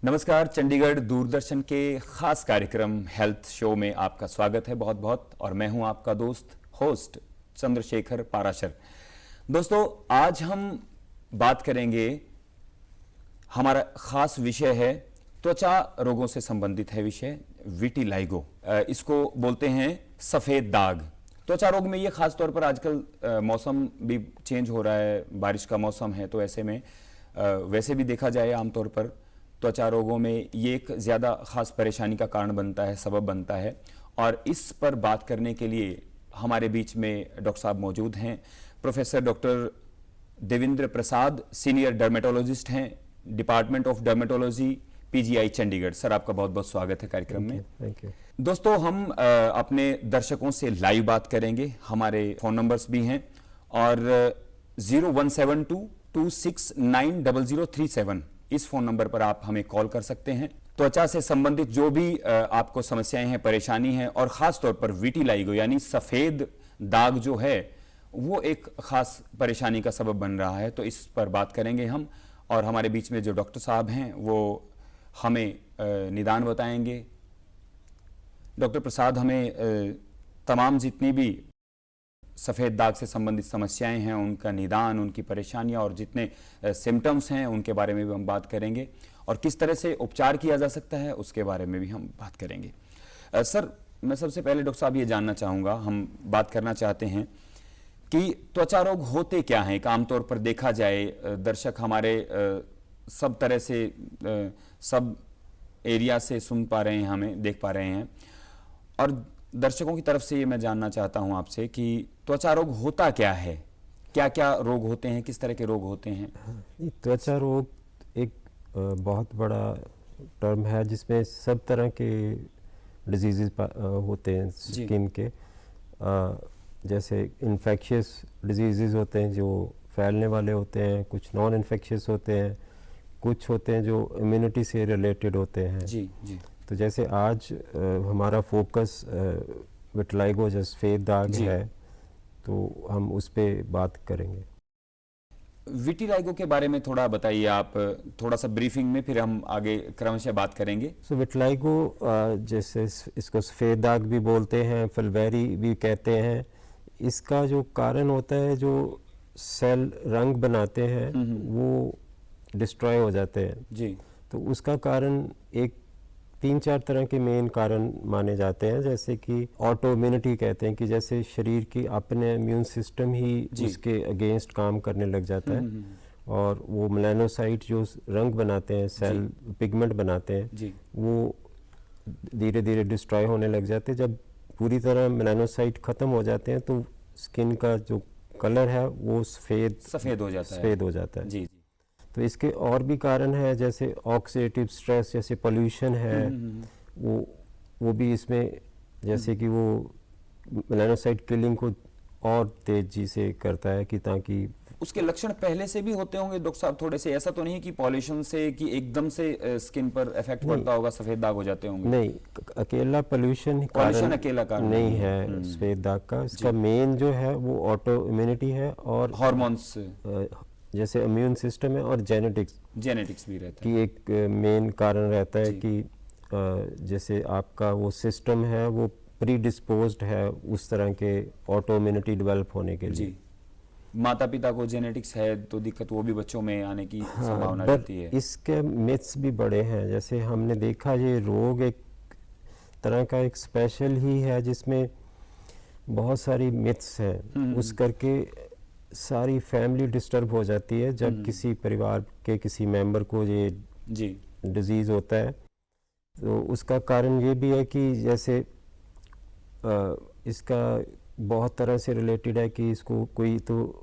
नमस्कार, चंडीगढ़ दूरदर्शन के खास कार्यक्रम हेल्थ शो में आपका स्वागत है बहुत बहुत। और मैं हूं आपका दोस्त होस्ट चंद्रशेखर पाराशर। दोस्तों, आज हम बात करेंगे, हमारा खास विषय है त्वचा रोगों से संबंधित है विषय, विटिलाइगो। इसको बोलते हैं सफेद दाग। त्वचा रोग में ये खास तौर पर आजकल मौसम भी चेंज हो रहा है, बारिश का मौसम है, तो ऐसे में वैसे भी देखा जाए आमतौर पर त्वचा रोगों में ये एक ज़्यादा खास परेशानी का कारण बनता है, सबब बनता है। और इस पर बात करने के लिए हमारे बीच में डॉक्टर साहब मौजूद हैं। प्रोफेसर डॉक्टर देवेंद्र प्रसाद सीनियर डर्मेटोलॉजिस्ट हैं, department of dermatology, PGI Chandigarh. Sir, आपका बहुत बहुत स्वागत है कार्यक्रम में। Thank you. दोस्तों, हम अपने दर्शकों से लाइव बात करेंगे। हमारे फ़ोन नंबर्स भी हैं और 017226900037 इस फोन नंबर पर आप हमें कॉल कर सकते हैं। त्वचा से संबंधित जो भी आपको समस्याएं हैं, परेशानी है, और खास तौर पर विटिलाइगो यानी सफेद दाग जो है वो एक खास परेशानी का सबब बन रहा है, तो इस पर बात करेंगे हम। और हमारे बीच में जो डॉक्टर साहब हैं वो हमें निदान बताएंगे। डॉक्टर प्रसाद हमें तमाम जितनी भी सफ़ेद दाग से संबंधित समस्याएं हैं उनका निदान, उनकी परेशानियां और जितने सिम्टम्स हैं उनके बारे में भी हम बात करेंगे, और किस तरह से उपचार किया जा सकता है उसके बारे में भी हम बात करेंगे। सर, मैं सबसे पहले डॉक्टर साहब ये जानना चाहूँगा, हम बात करना चाहते हैं कि त्वचा रोग होते क्या हैं। आमतौर पर देखा जाए, दर्शक हमारे सब तरह से सब एरिया से सुन पा रहे हैं, हमें देख पा रहे हैं, और दर्शकों की तरफ से ये मैं जानना चाहता हूं आपसे कि त्वचा रोग होता क्या है, क्या क्या रोग होते हैं, किस तरह के रोग होते हैं। त्वचा रोग एक बहुत बड़ा टर्म है जिसमें सब तरह के डिजीज़ होते हैं स्किन के। जैसे इन्फेक्शियस डिजीज़ होते हैं जो फैलने वाले होते हैं, कुछ नॉन इन्फेक्शियस होते हैं, कुछ होते हैं जो इम्यूनिटी से रिलेटेड होते हैं। जी जी। तो जैसे आज हमारा फोकस विटिलाइगो जो सफ़ेद दाग है, तो हम उस पर बात करेंगे। विटिलाइगो के बारे में थोड़ा बताइए आप, थोड़ा सा ब्रीफिंग में, फिर हम आगे क्रमशः बात करेंगे। विटिलाइगो जैसे इसको सफ़ेद दाग भी बोलते हैं, फुलवेरी भी कहते हैं। इसका जो कारण होता है, जो सेल रंग बनाते हैं वो डिस्ट्रॉय हो जाते हैं जी। तो उसका कारण एक 3-4 तरह के मेन कारण माने जाते हैं। जैसे कि ऑटो इम्यूनिटी कहते हैं कि जैसे शरीर की अपने इम्यून सिस्टम ही उसके अगेंस्ट काम करने लग जाता है, और वो मेलानोसाइट जो रंग बनाते हैं, सेल पिगमेंट बनाते हैं, वो धीरे धीरे डिस्ट्रॉय होने लग जाते हैं। जब पूरी तरह मेलानोसाइट ख़त्म हो जाते हैं तो स्किन का जो कलर है वो सफ़ेद हो जाता है। जी। तो इसके और भी कारण है, जैसे ऑक्सीडेटिव स्ट्रेस, जैसे पोल्यूशन है, वो भी इसमें, जैसे कि वो मेलानोसाइट किलिंग को और तेजी से करता है कि ताकि उसके लक्षण पहले से भी होते होंगे डॉक्टर साहब थोड़े से? ऐसा तो नहीं कि पॉल्यूशन से कि एकदम से स्किन पर इफेक्ट पड़ता होगा, सफेद दाग हो जाते होंगे? नहीं, अकेला पोल्यूशन अकेला कारण नहीं है सफेद दाग का। इसका मेन जो है वो ऑटो इम्यूनिटी है और हार्मोन्स, जैसे इम्यून सिस्टम है, और जेनेटिक्स भी रहता है कि एक मेन कारण रहता है कि जैसे आपका वो सिस्टम है वो प्रीडिस्पोज्ड है उस तरह के ऑटो इम्यूनिटी डेवलप होने के लिए। माता पिता को जेनेटिक्स है तो दिक्कत वो भी बच्चों में आने की संभावना रहती है। इसके मिथ्स भी बड़े हैं। जैसे हमने देखा, ये रोग एक तरह का एक स्पेशल ही है जिसमें बहुत सारी मिथ्स हैं। उस करके सारी फैमिली डिस्टर्ब हो जाती है जब किसी परिवार के किसी मेंबर को ये डिजीज़ होता है। तो उसका कारण ये भी है कि जैसे इसका बहुत तरह से रिलेटेड है कि इसको कोई तो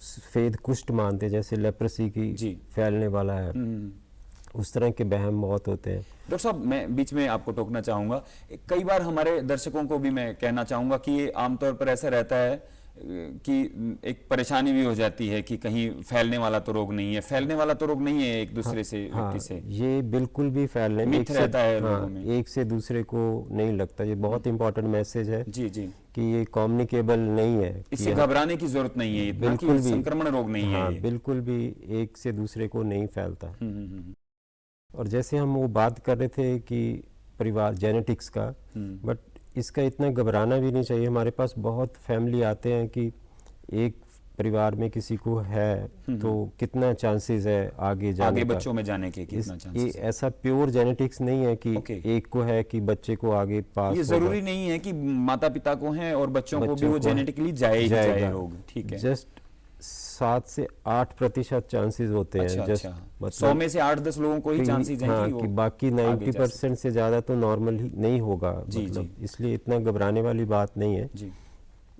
सफ़ेद कुष्ठ मानते हैं, जैसे लेप्रेसी की फैलने वाला है, उस तरह के वहम बहुत होते हैं। डॉक्टर साहब, मैं बीच में आपको टोकना चाहूँगा। कई बार हमारे दर्शकों को भी मैं कहना चाहूँगा कि ये आमतौर पर ऐसा रहता है कि एक परेशानी भी हो जाती है कि कहीं फैलने वाला तो रोग नहीं है, एक दूसरे से व्यक्ति से। ये बिल्कुल भी फैलने मिथ रहता है लोगों में, एक से दूसरे को नहीं लगता। ये बहुत इंपॉर्टेंट मैसेज है जी कि ये कम्युनिकेबल नहीं है, इससे घबराने की जरूरत नहीं है, बिल्कुल भी संक्रमण रोग नहीं है। बिल्कुल भी एक से दूसरे को नहीं फैलता। और जैसे हम वो बात कर रहे थे कि परिवार जेनेटिक्स का, बट इसका इतना घबराना भी नहीं चाहिए। हमारे पास बहुत फैमिली आते हैं कि एक परिवार में किसी को है तो कितना चांसेस है आगे जाने आगे का। बच्चों में जाने के कितना ये चांसेस है? ऐसा प्योर जेनेटिक्स नहीं है कि Okay. एक को है कि बच्चे को आगे पास ये होगा। जरूरी नहीं है कि माता पिता को है और बच्चों को भी बच्चों वो को जेनेटिकली जाए ही जाए जाएगा। रोग। ठीक है। जस्ट 7 से 8% चांसेस होते हैं। अच्छा जस्ट अच्छा, 100 में से 8-10 लोगों को ही चांसेस हैं हाँ, कि कि वो बाकी आगे 90% से ज़्यादा तो नॉर्मल ही नहीं होगा। जी, मतलब इसलिए इतना घबराने वाली बात नहीं है जी।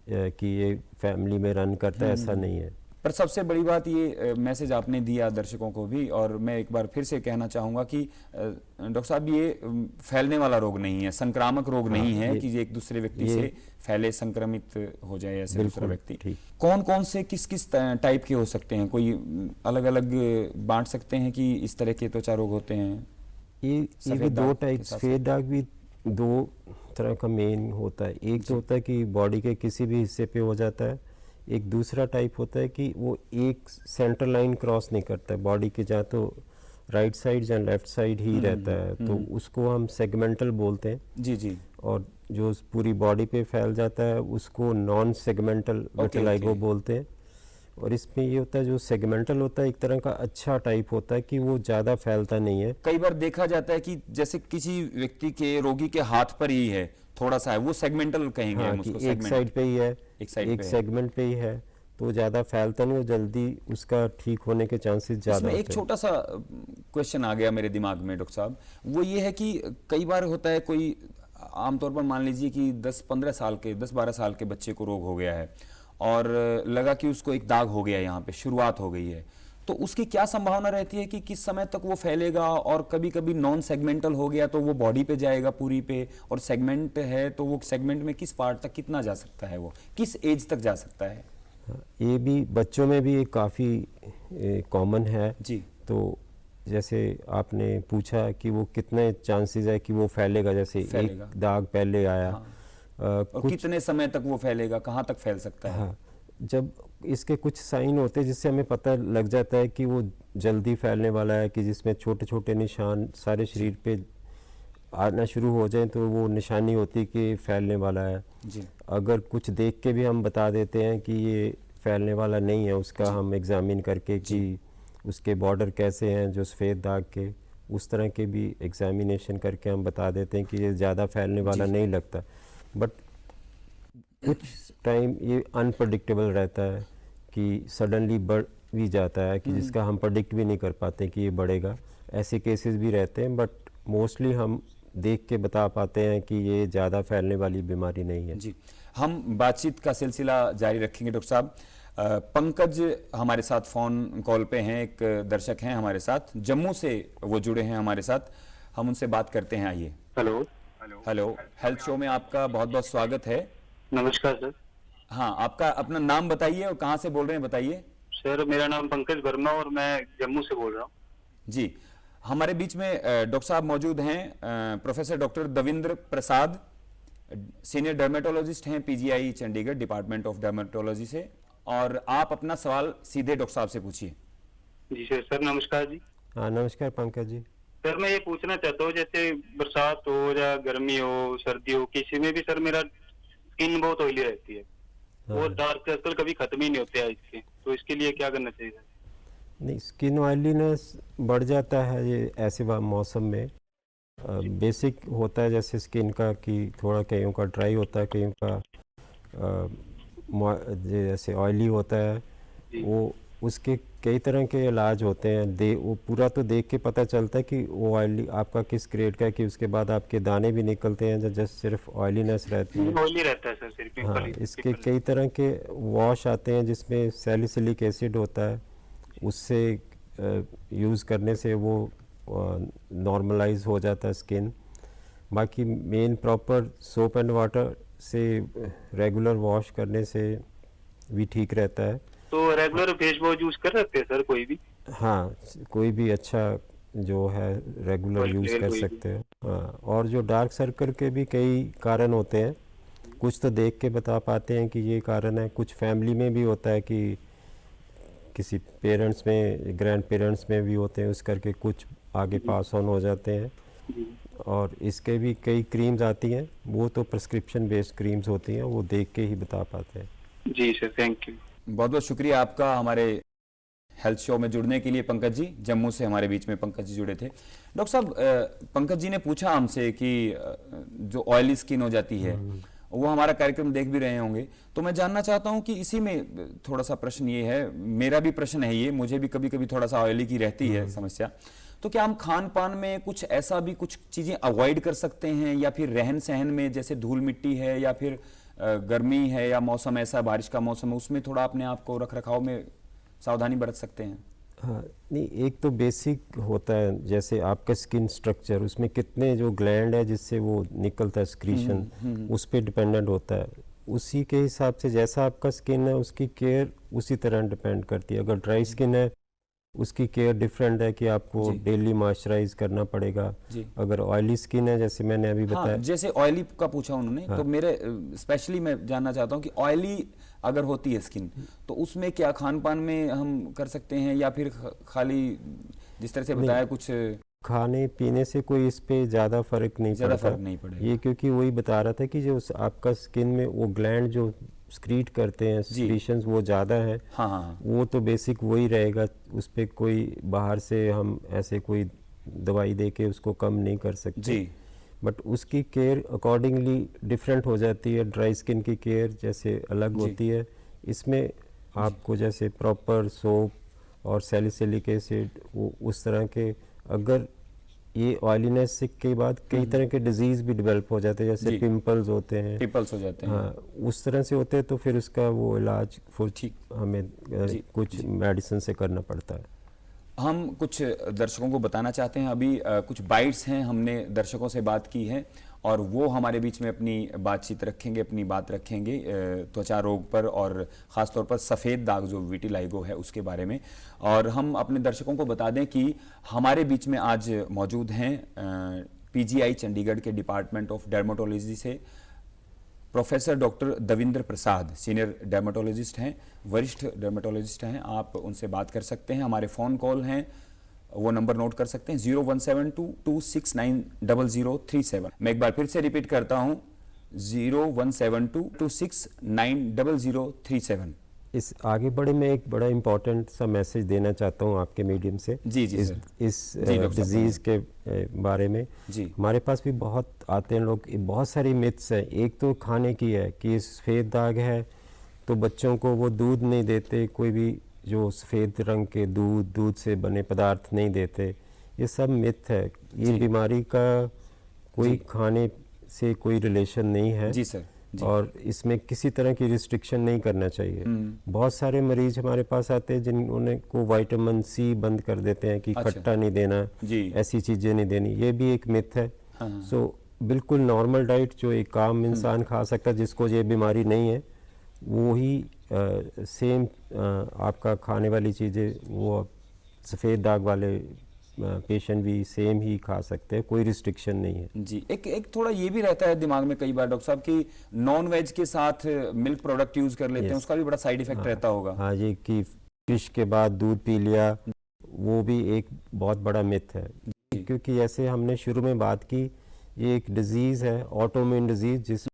कि ये फैमिली में रन करता है, ऐसा नहीं है। पर सबसे बड़ी बात ये मैसेज आपने दिया दर्शकों को भी, और मैं एक बार फिर से कहना चाहूँगा कि डॉक्टर साहब ये फैलने वाला रोग नहीं है, संक्रामक रोग नहीं है कि ये एक दूसरे व्यक्ति से फैले, संक्रमित हो जाए ऐसे दूसरा व्यक्ति। ठीक। कौन कौन से किस किस टाइप के हो सकते हैं? कोई अलग अलग बांट सकते हैं कि इस तरह के त्वचा रोग होते हैं? ये भी सफेद दो दाग के टाइप, साथ सफेद दाग भी 2 तरह का मेन होता है। एक तो होता है कि बॉडी के किसी भी हिस्से पे हो जाता है। एक दूसरा टाइप होता है कि वो एक सेंटर लाइन क्रॉस नहीं करता है बॉडी के, जहाँ तो राइट साइड या लेफ्ट साइड ही रहता है, तो उसको हम सेगमेंटल बोलते हैं। जी जी। और जो पूरी बॉडी पे फैल जाता है उसको नॉन सेगमेंटल विटिलाइगो बोलते हैं। और इसमें ये होता है, जो सेगमेंटल होता है एक तरह का अच्छा टाइप होता है कि वो ज़्यादा फैलता नहीं है। कई बार देखा जाता है कि जैसे किसी व्यक्ति के, रोगी के हाथ पर ही है, थोड़ा सा है, वो सेगमेंटल कहेंगे हाँ, हम कि उसको। एक सेगमेंट साइड पे ही है, एक साइड एक पे है। सेगमेंट पे ही है, तो ज़्यादा फैलता नहीं और जल्दी उसका ठीक होने के चांसेस ज़्यादा इसमें एक होते हैं। छोटा सा क्वेश्चन आ गया मेरे दिमाग में डॉक्टर साहब, वो ये है कि कई बार होता है कोई, आमतौर पर मान लीजिए कि 10-15 साल के, 10-12 साल के बच्चे को रोग हो गया है और लगा कि उसको एक दाग हो गया है, यहाँ पे शुरुआत हो गई है, तो उसकी क्या संभावना रहती है कि किस समय तक वो फैलेगा? और कभी कभी नॉन सेगमेंटल हो गया तो वो बॉडी पे जाएगा पूरी पे, और सेगमेंट है तो वो सेगमेंट में किस पार्ट तक कितना जा सकता है, वो किस एज तक जा सकता है? हाँ, ये भी बच्चों में भी काफ़ी कॉमन है। जी। तो जैसे आपने पूछा कि वो कितने चांसेस है कि वो फैलेगा, जैसे फैलेगा। एक दाग पहले आया। हाँ। और कितने समय तक वो फैलेगा, कहाँ तक फैल सकता है? हाँ, जब इसके कुछ साइन होते हैं जिससे हमें पता लग जाता है कि वो जल्दी फैलने वाला है, कि जिसमें छोटे छोटे निशान सारे शरीर पे आना शुरू हो जाए तो वो निशानी होती है कि फैलने वाला है। जी। अगर कुछ देख के भी हम बता देते हैं कि ये फैलने वाला नहीं है, उसका हम एग्जामिन करके कि उसके बॉर्डर कैसे हैं जो सफ़ेद दाग के, उस तरह के भी एग्जामिनेशन करके हम बता देते हैं कि ये ज़्यादा फैलने वाला नहीं लगता। बट कुछ टाइम ये अनप्रडिक्टेबल रहता है कि सडनली बढ़ भी जाता है कि जिसका हम प्रेडिक्ट भी नहीं कर पाते कि ये बढ़ेगा। ऐसे केसेस भी रहते हैं, बट मोस्टली हम देख के बता पाते हैं कि ये ज़्यादा फैलने वाली बीमारी नहीं है। जी, हम बातचीत का सिलसिला जारी रखेंगे डॉक्टर साहब। पंकज हमारे साथ फ़ोन कॉल पे हैं, एक दर्शक हैं हमारे साथ, जम्मू से वो जुड़े हैं हमारे साथ, हम उनसे बात करते हैं। आइए। हेलो। हेलो, हेल्थ शो में आपका बहुत बहुत स्वागत है। नमस्कार सर। हाँ, आपका अपना नाम बताइए और कहाँ से बोल रहे हैं, बताइए। सर मेरा नाम पंकज वर्मा और मैं जम्मू से बोल रहा हूँ। जी, हमारे बीच में डॉक्टर साहब मौजूद हैं, प्रोफेसर डॉक्टर दविंद्र प्रसाद, सीनियर डर्मेटोलॉजिस्ट हैं PGI Chandigarh, department of dermatology से, और आप अपना सवाल सीधे डॉक्टर साहब से पूछिए। जी सर। सर नमस्कार जी। हाँ, नमस्कार पंकज जी। सर मैं ये पूछना चाहता हूँ, जैसे बरसात हो या गर्मी हो, सर्दी हो, किसी में भी सर मेरा स्किन बहुत ऑयली रहती है और डार्क सर्कल कभी खत्म ही नहीं होते हैं इसके, तो इसके लिए क्या करना चाहिए? नहीं, स्किन ऑयलीनेस बढ़ जाता है ये ऐसे मौसम में। बेसिक होता है जैसे स्किन का कि थोड़ा कईयों का ड्राई होता है, कईयों का जैसे ऑयली होता है। वो उसके कई तरह के इलाज होते हैं। वो पूरा तो देख के पता चलता है कि वो ऑयली आपका किस ग्रेड का है, कि उसके बाद आपके दाने भी निकलते हैं जस्ट सिर्फ ऑयलीनेस रहती है। ऑयली रहता है सर सिर्फ। हाँ, इसके कई तरह के वॉश आते हैं जिसमें सैलिसिलिक एसिड होता है, उससे यूज़ करने से वो नॉर्मलाइज हो जाता है स्किन। बाकी main proper soap and water से रेगुलर वॉश करने से भी ठीक रहता है। तो रेगुलर फेस वॉश यूज कर सकते हैं सर कोई भी? हाँ, कोई भी अच्छा जो है रेगुलर यूज़ कर सकते हैं। हाँ, और जो डार्क सर्कल के भी कई कारण होते हैं, कुछ तो देख के बता पाते हैं कि ये कारण है, कुछ फैमिली में भी होता है कि किसी पेरेंट्स में, ग्रैंड पेरेंट्स में भी होते हैं, उस करके कुछ आगे पास ऑन हो जाते हैं। जी और इसके भी कई क्रीम्स आती हैं, वो तो प्रिस्क्रिप्शन बेस्ड क्रीम्स होती हैं, वो देख के ही बता पाते हैं। जी सर, थैंक यू। बहुत बहुत शुक्रिया आपका हमारे हेल्थ शो में जुड़ने के लिए पंकज जी। जम्मू से हमारे बीच में पंकज जी जुड़े थे। डॉक्टर साहब, पंकज जी ने पूछा हमसे कि जो ऑयली स्किन हो जाती है, वो हमारा कार्यक्रम देख भी रहे होंगे, तो मैं जानना चाहता हूं कि इसी में थोड़ा सा प्रश्न ये है, मेरा भी प्रश्न है ये, मुझे भी कभी कभी थोड़ा सा ऑयली की रहती है समस्या, तो क्या हम खान पान में कुछ ऐसा भी कुछ चीजें अवॉइड कर सकते हैं, या फिर रहन सहन में जैसे धूल मिट्टी है या फिर गर्मी है या मौसम ऐसा बारिश का मौसम है, उसमें थोड़ा अपने आप को रख रखाव में सावधानी बरत सकते हैं? हाँ, नहीं, एक तो बेसिक होता है जैसे आपका स्किन स्ट्रक्चर, उसमें कितने जो ग्लैंड है जिससे वो निकलता है स्क्रीशन, उस पर डिपेंडेंट होता है। उसी के हिसाब से जैसा आपका स्किन है उसकी केयर उसी तरह डिपेंड करती है। अगर ड्राई स्किन है उसकी केयर डिफरेंट है कि आपको डेली मॉइस्चराइज करना पड़ेगा। अगर ऑयली स्किन है जैसे मैंने अभी बताया, हाँ, जैसे ऑयली का पूछा उन्होंने, तो मेरे स्पेशली मैं जानना चाहता हूँ कि ऑयली अगर होती है स्किन, तो उसमें क्या खान पान में हम कर सकते हैं, या फिर खाली जिस तरह से बताया कुछ खाने पीने से कोई इस पे ज़्यादा फर्क नहीं पड़ेगा। ये क्योंकि वही बता रहा था कि जो आपका स्किन में वो ग्लैंड जो स्क्रीट करते हैं, सिक्रीशंस वो ज़्यादा है। हाँ। वो तो बेसिक वही रहेगा, उस पर कोई बाहर से हम ऐसे कोई दवाई दे के उसको कम नहीं कर सकते जी। बट उसकी केयर अकॉर्डिंगली डिफरेंट हो जाती है। ड्राई स्किन की केयर जैसे अलग होती है, इसमें आपको जैसे प्रॉपर सोप और सैलिसिलिक एसिड वो उस तरह के, अगर ये ऑयलीनेस के बाद कई तरह के डिजीज भी डेवलप हो जाते हैं, जैसे पिंपल्स होते हैं, हो जाते हैं, हाँ, उस तरह से होते हैं, तो फिर उसका वो इलाज हमें कुछ मेडिसिन से करना पड़ता है। हम कुछ दर्शकों को बताना चाहते हैं, अभी कुछ बाइट्स हैं, हमने दर्शकों से बात की है और वो हमारे बीच में अपनी बातचीत रखेंगे, अपनी बात रखेंगे त्वचा रोग पर, और ख़ासतौर पर सफ़ेद दाग जो विटिलाइगो है उसके बारे में। और हम अपने दर्शकों को बता दें कि हमारे बीच में आज मौजूद हैं पीजीआई चंडीगढ़ के डिपार्टमेंट ऑफ डर्मेटोलॉजी से प्रोफेसर डॉक्टर दविंद्र प्रसाद, सीनियर डर्मेटोलॉजिस्ट हैं, वरिष्ठ डर्मेटोलॉजिस्ट हैं। आप उनसे बात कर सकते हैं। हमारे फ़ोन कॉल हैं, वो नंबर नोट कर सकते हैं 0172269037। मैं एक बार फिर से रिपीट करता हूं 0172269037। इस आगे बढ़े मैं एक बड़ा इम्पोर्टेंट सा मैसेज देना चाहता हूँ आपके मीडियम से इस डिजीज़ के बारे में। हमारे पास भी बहुत आते हैं लोग, बहुत सारी मिथ्स हैं। एक तो खाने की है कि सफ़ेद दाग है तो बच्चों को वो दूध नहीं देते, कोई भी जो सफ़ेद रंग के दूध से बने पदार्थ नहीं देते, ये सब मिथ है। ये बीमारी का कोई खाने से कोई रिलेशन नहीं है जी सर। और इसमें किसी तरह की रिस्ट्रिक्शन नहीं करना चाहिए। बहुत सारे मरीज हमारे पास आते हैं जिन्होंने को विटामिन सी बंद कर देते हैं कि खट्टा नहीं देना, ऐसी चीज़ें नहीं देनी, ये भी एक मिथ है। सो बिल्कुल नॉर्मल डाइट जो एक आम इंसान खा सकता है जिसको ये बीमारी नहीं है, वो ही सेम आपका खाने वाली चीज़ें वो सफ़ेद दाग वाले पेशेंट भी सेम ही खा सकते हैं, कोई रिस्ट्रिक्शन नहीं है जी। एक थोड़ा ये भी रहता है दिमाग में कई बार डॉक्टर साहब कि नॉन वेज के साथ मिल्क प्रोडक्ट यूज कर लेते हैं, उसका भी बड़ा साइड इफेक्ट रहता होगा। हाँ, ये कि फिश के बाद दूध पी लिया, वो भी एक बहुत बड़ा मिथ है। क्योंकि जैसे हमने शुरू में बात की, ये एक डिजीज़ है, ऑटोइम्यून डिजीज, जिस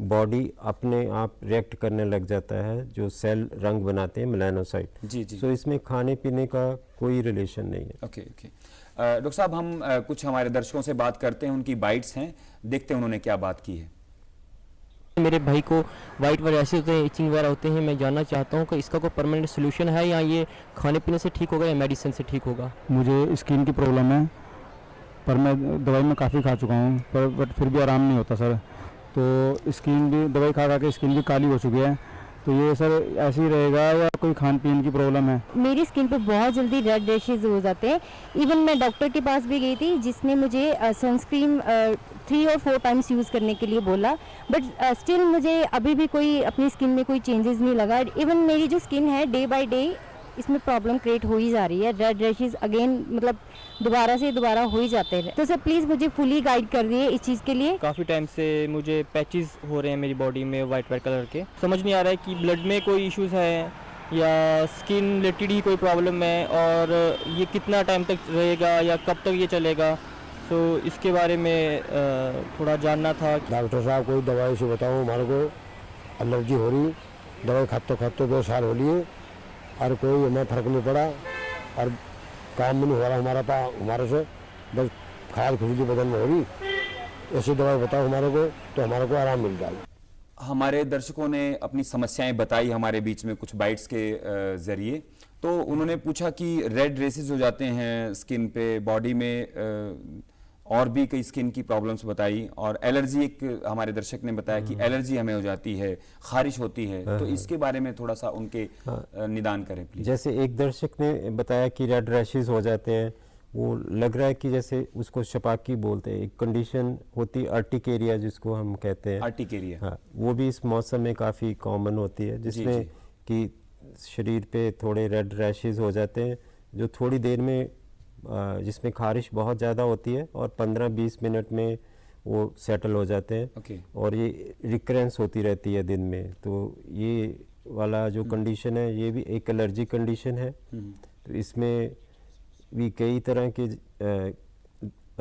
बॉडी अपने आप रिएक्ट करने लग जाता है, जो सेल रंग बनाते हैं मेलानोसाइट। जी। सो इसमें खाने पीने का कोई रिलेशन नहीं है। ओके। डॉक्टर साहब, हम कुछ हमारे दर्शकों से बात करते हैं, उनकी बाइट्स हैं, देखते हैं उन्होंने क्या बात की है। मेरे भाई को वाइट वगैरह ऐसे होते हैं, इचिंग वगैरह होते हैं, मैं जानना चाहता हूँ कि इसका कोई परमानेंट सोल्यूशन है या ये खाने पीने से ठीक होगा या मेडिसिन से ठीक होगा? मुझे स्किन की प्रॉब्लम है, पर मैं दवाई में काफ़ी खा चुका हूँ, बट फिर भी आराम नहीं होता सर। तो स्किन भी दवाई खा के स्किन भी काली हो चुकी है, तो ये सर ऐसे ही रहेगा या कोई खान पीन की प्रॉब्लम है? मेरी स्किन पे बहुत जल्दी रेड रैशेज हो जाते हैं। इवन मैं डॉक्टर के पास भी गई थी जिसने मुझे सनस्क्रीन 3 और 4 टाइम्स यूज़ करने के लिए बोला, बट स्टिल मुझे अभी भी कोई अपनी स्किन में कोई चेंजेस नहीं लगा। इवन मेरी जो स्किन है डे बाय डे इसमें प्रॉब्लम क्रिएट हो ही जा रही है, रेड रैशेज अगेन मतलब दोबारा हो ही जाते हैं। तो सर प्लीज़ मुझे फुली गाइड कर दिए इस चीज़ के लिए। काफ़ी टाइम से मुझे पैचेस हो रहे हैं मेरी बॉडी में वाइट कलर के, समझ नहीं आ रहा है कि ब्लड में कोई इश्यूज़ है या स्किन रिलेटेड ही कोई प्रॉब्लम है, और ये कितना टाइम तक रहेगा या कब तक ये चलेगा? सो इसके बारे में थोड़ा जानना था। डॉक्टर साहब कोई दवाई से बताओ, हमारे को एलर्जी हो रही, दवाई खाते 2 साल हो लिए और कोई हमें फर्क नहीं पड़ा और काम भी नहीं हो रहा हमारे से, बस खाल खुजली बदन में हो रही। ऐसी दवाई बताओ हमारे को, तो हमारे को आराम मिल जाए। हमारे दर्शकों ने अपनी समस्याएं बताई हमारे बीच में कुछ बाइट्स के जरिए। तो उन्होंने पूछा कि रेड रेसेस हो जाते हैं स्किन पे, बॉडी में और भी कई स्किन की प्रॉब्लम्स बताई, और एलर्जी एक हमारे दर्शक ने बताया कि एलर्जी हमें हो जाती है, खारिश होती है। तो इसके बारे में थोड़ा सा उनके निदान करें प्लीज। जैसे एक दर्शक ने बताया कि रेड रैशेस हो जाते हैं, वो लग रहा है कि जैसे उसको शपाकी बोलते हैं, एक कंडीशन होती है अर्टिकेरिया जिसको हम कहते हैं। अर्टिकेरिया, हाँ, वो भी इस मौसम में काफ़ी कॉमन होती है, जिसमें कि शरीर पे थोड़े रेड रैशेस हो जाते हैं जो थोड़ी देर में जिसमें खारिश बहुत ज़्यादा होती है और 15-20 मिनट में वो सेटल हो जाते हैं। और ये रिकरेंस होती रहती है दिन में। तो ये वाला जो कंडीशन है ये भी एक एलर्जी कंडीशन है। तो इसमें भी कई तरह के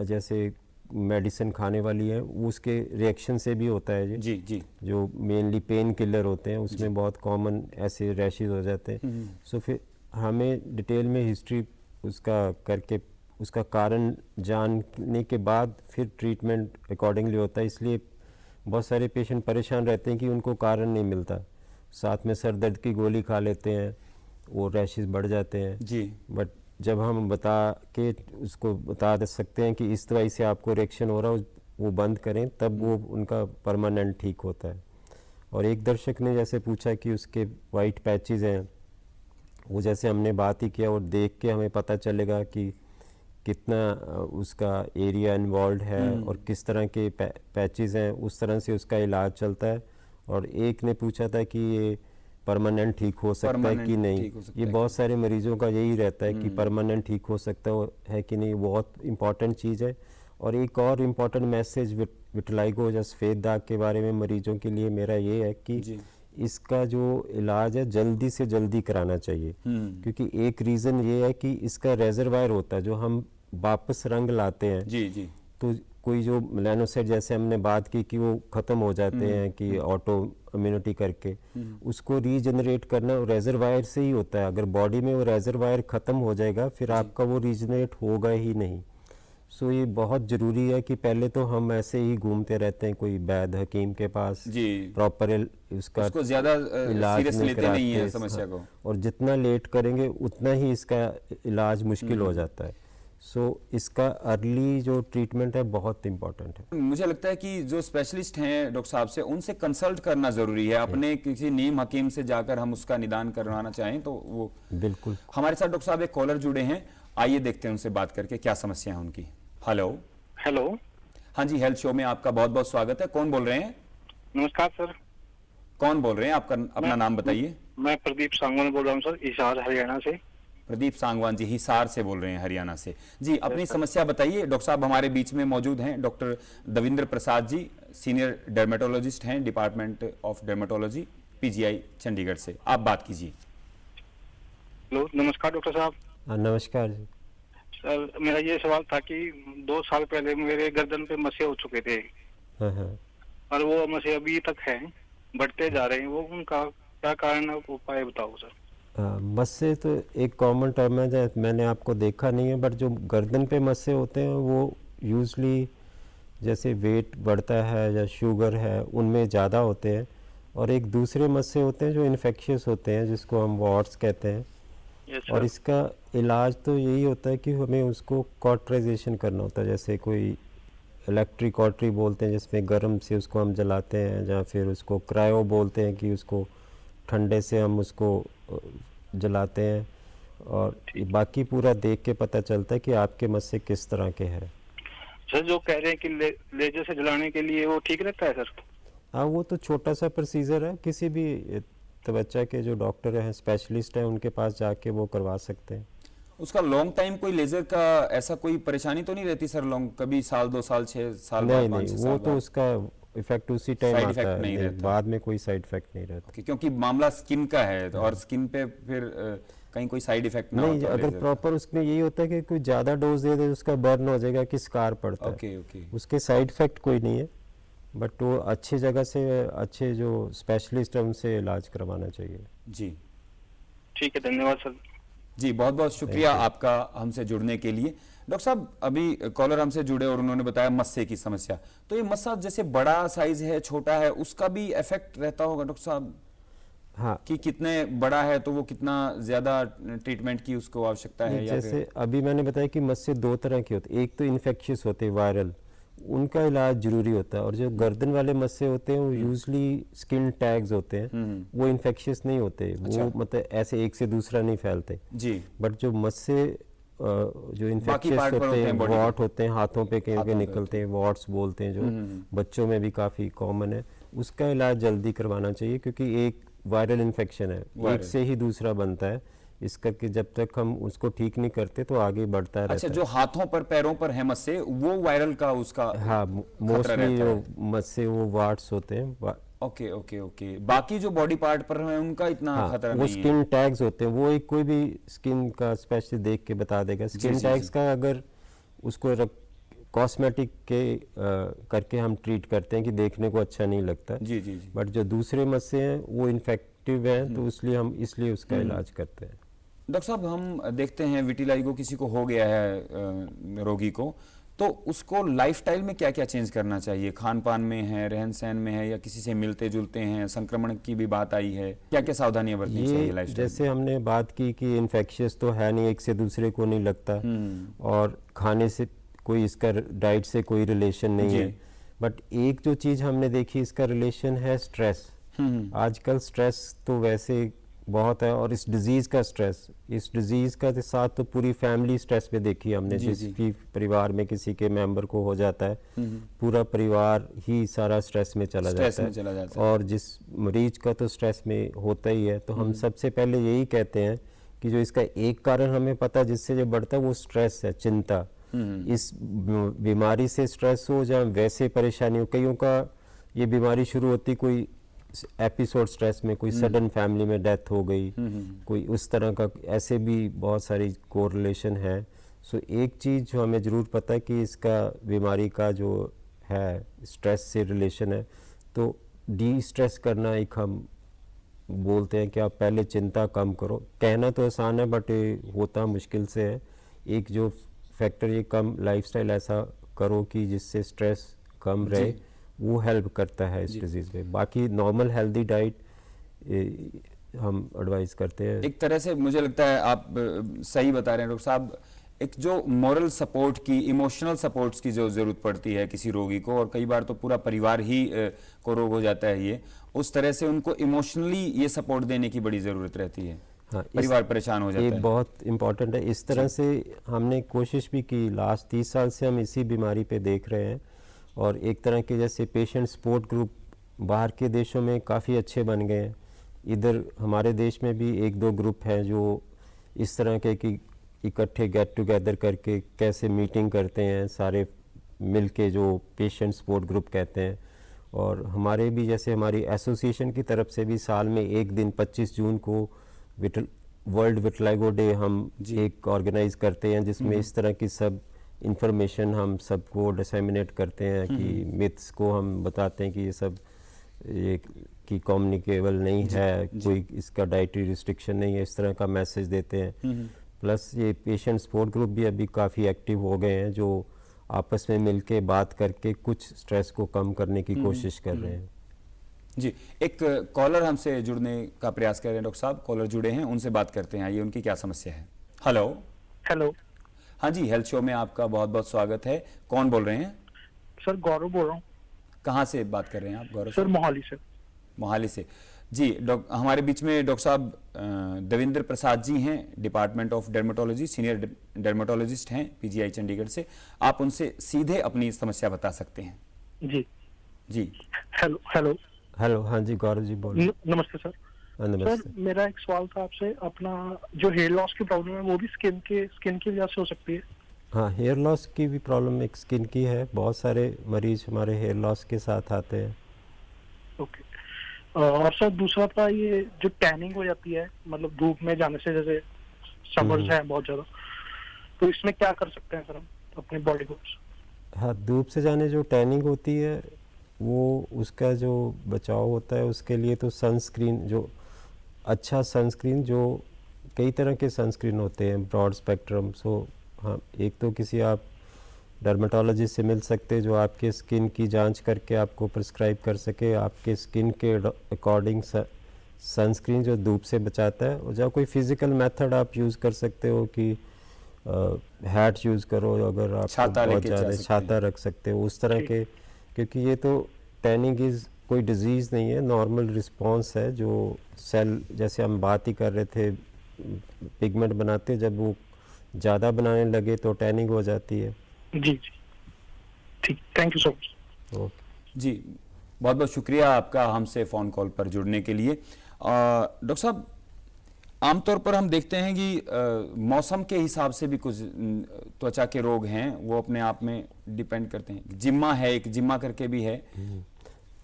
जैसे मेडिसिन खाने वाली है, उसके रिएक्शन से भी होता है जी जी, जो मेनली पेन किलर होते हैं उसमें बहुत कॉमन ऐसे रैशेस हो जाते हैं। सो फिर हमें डिटेल में हिस्ट्री उसका करके उसका कारण जानने के बाद फिर ट्रीटमेंट अकॉर्डिंगली होता है। इसलिए बहुत सारे पेशेंट परेशान रहते हैं कि उनको कारण नहीं मिलता, साथ में सर दर्द की गोली खा लेते हैं, वो रैशेस बढ़ जाते हैं जी। बट जब हम बता के उसको बता दे सकते हैं कि इस दवाई से आपको रिएक्शन हो रहा है, वो बंद करें, तब वो उनका परमानेंट ठीक होता है। और एक दर्शक ने जैसे पूछा कि उसके वाइट पैचेस हैं, वो जैसे हमने बात ही किया और देख के हमें पता चलेगा कि कितना उसका एरिया इन्वॉल्व है और किस तरह के पैचेस हैं, उस तरह से उसका इलाज चलता है। और एक ने पूछा था कि ये परमानेंट ठीक हो सकता है कि नहीं। ये बहुत सारे मरीजों का यही रहता है कि परमानेंट ठीक हो सकता है कि नहीं, बहुत इम्पॉर्टेंट चीज़ है। और एक और इम्पॉर्टेंट मैसेज विटिलिगो या सफ़ेद दाग के बारे में मरीजों के लिए मेरा ये है कि इसका जो इलाज है जल्दी से जल्दी कराना चाहिए, क्योंकि एक रीज़न ये है कि इसका रेजरवायर होता है जो हम वापस रंग लाते हैं। जी जी। तो कोई जो मेलानोसाइट जैसे हमने बात की कि वो ख़त्म हो जाते हैं कि ऑटो इम्यूनिटी करके, उसको रीजनरेट करना रेजरवायर से ही होता है। अगर बॉडी में वो रेजरवायर ख़त्म हो जाएगा फिर आपका वो रीजनरेट होगा ही नहीं। सो ये बहुत ज़रूरी है कि पहले तो हम ऐसे ही घूमते रहते हैं कोई वैद हकीम के पास, प्रॉपर उसका ज़्यादा इलाज सीरियस नहीं लेते नहीं है कराते। समस्या को, और जितना लेट करेंगे उतना ही इसका इलाज मुश्किल हो जाता है। सो इसका अर्ली जो ट्रीटमेंट है बहुत इम्पोर्टेंट है। मुझे लगता है कि जो स्पेशलिस्ट हैं डॉक्टर साहब से, उनसे कंसल्ट करना ज़रूरी है। अपने किसी नीम हकीम से जाकर हम उसका निदान करवाना चाहें तो वो बिल्कुल। हमारे साथ डॉक्टर साहब एक कॉलर जुड़े हैं, आइए देखते हैं उनसे बात करके क्या समस्या है उनकी। हेलो। हेलो। हाँ जी, हेल्थ शो में आपका बहुत बहुत स्वागत है। कौन बोल रहे हैं? नमस्कार सर। कौन बोल रहे हैं? आपका अपना नाम बताइए। मैं प्रदीप सांगवान बोल रहा हूँ सर, हिसार हरियाणा से। प्रदीप सांगवान जी हिसार से बोल रहे हैं, हरियाणा से। जी, अपनी समस्या बताइए। डॉक्टर साहब हमारे बीच में मौजूद हैं, doctor Davinder Prasad ji, senior dermatologist हैं, department of dermatology, PGI Chandigarh से। आप बात कीजिए। हेलो, नमस्कार डॉक्टर साहब। नमस्कार जी। सर मेरा ये सवाल था कि 2 साल पहले मेरे गर्दन पे मसे हो चुके थे और वो मसे अभी तक हैं, बढ़ते जा रहे हैं। वो उनका क्या कारण है, उपाय बताओ सर। मस्से तो एक कॉमन टर्म है, मैंने आपको देखा नहीं है, बट जो गर्दन पे मस्से होते हैं वो यूजली जैसे वेट बढ़ता है या शुगर है उनमें ज़्यादा होते हैं। और एक दूसरे मस्से होते हैं जो इन्फेक्शियस होते हैं जिसको हम वॉर्ट्स कहते हैं। और इसका इलाज तो यही होता है कि हमें उसको कॉटराइजेशन करना होता है, जैसे कोई इलेक्ट्रिक कॉटरी बोलते हैं जिसमें गर्म से उसको हम जलाते हैं, या फिर उसको क्रायो बोलते हैं कि उसको ठंडे से हम उसको जलाते हैं। और बाकी पूरा देख के पता चलता है कि आपके मस्से किस तरह के हैं। सर जो कह रहे हैं कि लेजर से जलाने के लिए वो ठीक रहता है सर? हाँ, वो तो छोटा सा प्रोसीजर है, किसी भी त्वचा के जो डॉक्टर हैं, स्पेशलिस्ट हैं, उनके पास जाके वो करवा सकते हैं। उसका लॉन्ग टाइम कोई लेजर का ऐसा कोई परेशानी तो नहीं रहती सर? लॉन्ग कभी साल 2 साल 6 साल नहीं बाद, नहीं, 5-6 वो साल तो बाद? उसका इफेक्ट उसी टाइम Side आता effect है, नहीं रहता। बाद में कोई साइड इफेक्ट नहीं रहता। क्योंकि मामला स्किन का है और स्किन पे फिर कहीं कोई साइड इफेक्ट ना हो नहीं, तो अगर लेजर- प्रॉपर उसमें यही होता है कि कोई ज़्यादा डोज दे दे उसका बर्न हो जाएगा कि स्कार पड़ता है, ओके ओके उसके साइड इफेक्ट कोई नहीं है, बट वो अच्छी जगह से अच्छे जो स्पेशलिस्ट है उनसे इलाज करवाना चाहिए। जी ठीक है, धन्यवाद सर। जी, बहुत बहुत शुक्रिया आपका हमसे जुड़ने के लिए। डॉक्टर साहब, अभी कॉलर हमसे जुड़े और उन्होंने बताया मस्से की समस्या, तो ये मस्सा जैसे बड़ा साइज है, छोटा है, उसका भी इफेक्ट रहता होगा डॉक्टर साहब हाँ, कि कितने बड़ा है तो वो कितना ज्यादा ट्रीटमेंट की उसको आवश्यकता है, या जैसे फिर अभी मैंने बताया कि मस्से दो तरह के होते हैं, एक तो इन्फेक्शियस होते हैं वायरल, उनका इलाज जरूरी होता है, और जो गर्दन वाले मस्से होते हैं वो यूजली स्किन टैग्स होते हैं, वो इन्फेक्शियस नहीं होते, वो मतलब ऐसे एक से दूसरा नहीं फैलते। जी बट जो मस्से जो इन्फेक्शियस part पर होते होते हैं, हैं body वॉट होते हैं, हाथों पे कहीं हाथों पे पे निकलते हैं, वॉट्स बोलते हैं, जो बच्चों में भी काफ़ी कॉमन है, उसका इलाज जल्दी करवाना चाहिए, क्योंकि एक वायरल इन्फेक्शन है, एक वायरल। से ही दूसरा बनता है, इस करके जब तक हम उसको ठीक नहीं करते तो आगे बढ़ता रहता अच्छा, है। जो हाथों पर पैरों पर है मस्से, वो वायरल का उसका हाँ, खतरा मोस्टली रहता जो है। मस्से वो वाट्स होते हैं, ओके ओके ओके, बाकी जो बॉडी पार्ट पर है उनका इतना हाँ, खतरा वो नहीं है। स्किन टैग्स होते हैं, वो एक कोई भी स्किन का स्पेशलिस्ट देख के बता देगा। स्किन जी, टैग्स जी। का अगर उसको कॉस्मेटिक के करके हम ट्रीट करते हैं कि देखने को अच्छा नहीं लगता, जी जी जी बट जो दूसरे मस्से हैं वो इन्फेक्टिव हैं, तो इसलिए उसका इलाज करते हैं। डॉक्टर साहब, हम देखते हैं विटिलाइगो किसी को हो गया है रोगी को, तो उसको लाइफस्टाइल में क्या क्या चेंज करना चाहिए? खान पान में है, रहन सहन में है, या किसी से मिलते जुलते हैं, संक्रमण की भी बात आई है, क्या क्या सावधानियां बरतनी चाहिए ये लाइफस्टाइल जैसे हमने बात की कि इन्फेक्शियस तो है नहीं, एक से दूसरे को नहीं लगता, और खाने से कोई इसका डाइट से कोई रिलेशन नहीं जी। है, बट एक जो चीज़ हमने देखी इसका रिलेशन है स्ट्रेस। आजकल स्ट्रेस तो वैसे बहुत है, और इस डिजीज़ का स्ट्रेस, इस डिजीज़ का के साथ तो पूरी फैमिली स्ट्रेस में देखी हमने, जी, जिस जी। भी परिवार में किसी के मेंबर को हो जाता है, पूरा परिवार ही सारा स्ट्रेस में चला स्ट्रेस जाता में है, चला जाता है। और जिस मरीज का तो स्ट्रेस में होता ही है। तो हम सबसे पहले यही कहते हैं कि जो इसका एक कारण हमें पता है जिससे जो बढ़ता है वो स्ट्रेस है, चिंता। इस बीमारी से स्ट्रेस हो या वैसे परेशानी हो, कईयों का ये बीमारी शुरू होती कोई एपिसोड स्ट्रेस में, कोई सडन फैमिली में डेथ हो गई, कोई उस तरह का, ऐसे भी बहुत सारी कोरिलेशन है। सो एक चीज़ जो हमें ज़रूर पता है कि इसका बीमारी का जो है स्ट्रेस से रिलेशन है, तो डी स्ट्रेस करना एक हम बोलते हैं कि आप पहले चिंता कम करो। कहना तो आसान है बट ये होता मुश्किल से है। एक जो फैक्टर ये कम लाइफस्टाइल ऐसा करो कि जिससे स्ट्रेस कम रहे, वो हेल्प करता है इस डिजीज़ में। बाकी नॉर्मल हेल्दी डाइट हम एडवाइस करते हैं। एक तरह से मुझे लगता है आप सही बता रहे हैं डॉक्टर साहब, एक जो मॉरल सपोर्ट की, इमोशनल सपोर्ट्स की जो जरूरत पड़ती है किसी रोगी को, और कई बार तो पूरा परिवार ही को रोग हो जाता है ये, उस तरह से उनको इमोशनली ये सपोर्ट देने की बड़ी जरूरत रहती है। हाँ, परिवार परेशान हो जाता ये है। बहुत इम्पोर्टेंट है। इस तरह से हमने कोशिश भी की, लास्ट 30 साल से हम इसी बीमारी पे देख रहे हैं, और एक तरह के जैसे पेशेंट सपोर्ट ग्रुप बाहर के देशों में काफ़ी अच्छे बन गए हैं। इधर हमारे देश में भी एक दो ग्रुप हैं जो इस तरह के कि इकट्ठे गेट टुगेदर करके कैसे मीटिंग करते हैं सारे मिल के, जो पेशेंट सपोर्ट ग्रुप कहते हैं। और हमारे भी जैसे हमारी एसोसिएशन की तरफ से भी साल में एक दिन 25 जून को वर्ल्ड विटिलाइगो डे हम एक ऑर्गेनाइज करते हैं, जिसमें इस तरह की सब इंफॉर्मेशन हम सबको डिसेमिनेट करते हैं, कि मिथ्स को हम बताते हैं कि ये सब ये कि कम्युनिकेबल नहीं है, कोई इसका डाइटरी रिस्ट्रिक्शन नहीं है, इस तरह का मैसेज देते हैं। प्लस ये पेशेंट सपोर्ट ग्रुप भी अभी काफ़ी एक्टिव हो गए हैं, जो आपस में मिलके बात करके कुछ स्ट्रेस को कम करने की कोशिश कर रहे हैं। जी, एक कॉलर हमसे जुड़ने का प्रयास कर रहे हैं डॉक्टर साहब, कॉलर जुड़े हैं, उनसे बात करते हैं, आइए उनकी क्या समस्या है। हेलो। हेलो हाँ जी, हेल्थ शो में आपका बहुत बहुत स्वागत है। कौन बोल रहे हैं? सर, गौरव बोल रहा हूँ। कहाँ से बात कर रहे हैं आप गौरव? सर, मोहाली से। मोहाली से। जी, हमारे बीच में डॉक्टर साहब देवेंद्र प्रसाद जी हैं, department of dermatology, senior dermatologist हैं पीजीआई चंडीगढ़ से। आप उनसे सीधे अपनी समस्या बता सकते हैं। जी जी। हेलो हेलो हेलो, हाँ जी, गौरव जी बोल रहे हैं। नमस्ते सर। नमस्ते। सर, मेरा एक सवाल था आपसे। अपना जो हेयर लॉस की प्रॉब्लम है वो भी स्किन की वजह से हो सकती है? हाँ, हेयर लॉस की भी प्रॉब्लम एक स्किन की है। बहुत सारे मरीज हमारे हेयर लॉस के साथ आते हैं। ओके। और सर दूसरा था ये जो टैनिंग हो जाती है मतलब धूप में जाने से, जैसे समर्स है बहुत ज़्यादा, तो इसमें क्या कर सकते हैं सर हम अपनी बॉडी को? हाँ, धूप से जाने जो टैनिंग होती है वो उसका जो बचाव होता है उसके लिए तो सनस्क्रीन, जो अच्छा सनस्क्रीन, जो कई तरह के सनस्क्रीन होते हैं ब्रॉड स्पेक्ट्रम। सो हाँ, एक तो किसी आप डर्मेटोलॉजिस्ट से मिल सकते हैं जो आपके स्किन की जांच करके आपको प्रिस्क्राइब कर सके आपके स्किन के अकॉर्डिंग सनस्क्रीन जो धूप से बचाता है। और जहाँ कोई फिज़िकल मेथड आप यूज़ कर सकते हो कि हैट यूज़ करो, अगर आप छाता बहुत लेके जा ज़्यादा सकते हैं। छाता रख सकते हो उस तरह के, क्योंकि ये तो टैनिंग इज़ कोई डिज़ीज़ नहीं है, नॉर्मल रिस्पॉन्स है जो सेल, जैसे हम बात ही कर रहे थे पिगमेंट बनाते हैं, जब वो ज़्यादा बनाने लगे तो टैनिंग हो जाती है। जी जी, ठीक, thank you so much. Okay. जी, बहुत बहुत शुक्रिया आपका हमसे फ़ोन कॉल पर जुड़ने के लिए। डॉक्टर साहब, आमतौर पर हम देखते हैं कि मौसम के हिसाब से भी कुछ त्वचा के रोग हैं, वो अपने आप में डिपेंड करते हैं। जिम्मा है, एक जिम्मा करके भी है,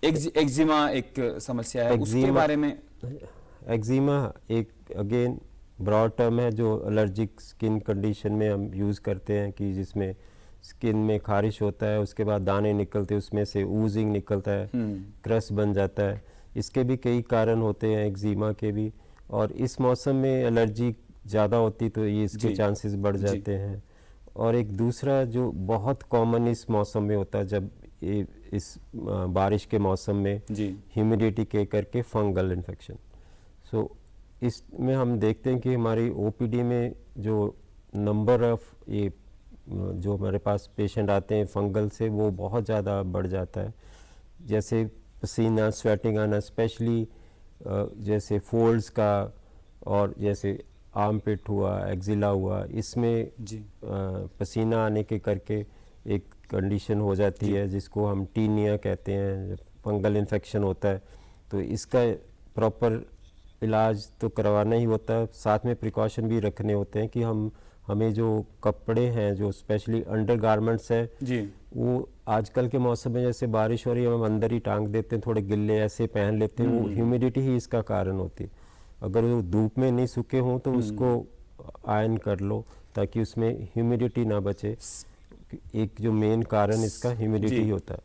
एक्जिमा एक समस्या है, उसके एक्जिमा- बारे में। एक्जिमा एक अगेन ब्रॉड टर्म है जो एलर्जिक स्किन कंडीशन में हम यूज़ करते हैं, कि जिसमें स्किन में खारिश होता है, उसके बाद दाने निकलते हैं, उसमें से ऊजिंग निकलता है, क्रस्ट बन जाता है। इसके भी कई कारण होते हैं एक्जिमा के भी, और इस मौसम में एलर्जी ज़्यादा होती तो ये इसके जी, चांसेस बढ़ जी। जाते हैं। और एक दूसरा जो बहुत कॉमन इस मौसम में होता है, जब ये इस बारिश के मौसम में जी। ह्यूमिडिटी के करके फंगल इन्फेक्शन। सो इसमें हम देखते हैं कि हमारी ओपीडी में जो नंबर ऑफ ये जो हमारे पास पेशेंट आते हैं फंगल से, वो बहुत ज़्यादा बढ़ जाता है। जैसे पसीना, स्वेटिंग आना, स्पेशली जैसे फोल्ड्स का, और जैसे आर्म पिट हुआ, एक्जिला हुआ, इसमें जी। पसीना आने के करके एक कंडीशन हो जाती है जिसको हम टीनिया कहते हैं, फंगल इन्फेक्शन होता है। तो इसका प्रॉपर इलाज तो करवाना ही होता है, साथ में प्रिकॉशन भी रखने होते हैं कि हमें जो कपड़े हैं, जो स्पेशली अंडर गारमेंट्स हैं, जी। वो आजकल के मौसम में जैसे बारिश हो रही है हम अंदर ही टांग देते हैं, थोड़े गिल्ले ऐसे पहन लेते हैं, वो ह्यूमिडिटी ही इसका कारण होती है। अगर वो धूप में नहीं सूखे हों तो उसको आयरन कर लो ताकि उसमें ह्यूमिडिटी ना बचे। एक जो मेन कारण इसका ह्यूमिडिटी जी। ही होता है।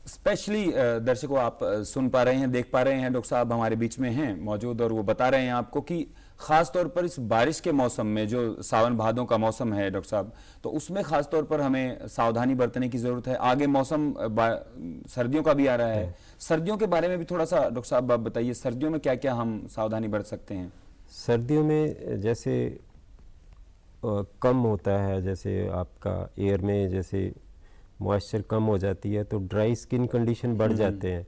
स्पेशली दर्शकों, आप सुन पा रहे हैं, देख पा रहे हैं, डॉक्टर साहब हमारे बीच में हैं मौजूद, और वो बता रहे हैं आपको कि खास तौर पर इस बारिश के मौसम में, जो सावन भादों का मौसम है डॉक्टर साहब, तो उसमें खास तौर पर हमें सावधानी बरतने की जरूरत है। आगे मौसम सर्दियों का भी आ रहा है, सर्दियों के बारे में भी थोड़ा सा डॉक्टर साहब आप बताइए, सर्दियों में क्या क्या हम सावधानी बरत सकते हैं? सर्दियों में जैसे कम होता है, जैसे आपका एयर में जैसे मॉइस्चर कम हो जाती है तो ड्राई स्किन कंडीशन बढ़ जाते हैं।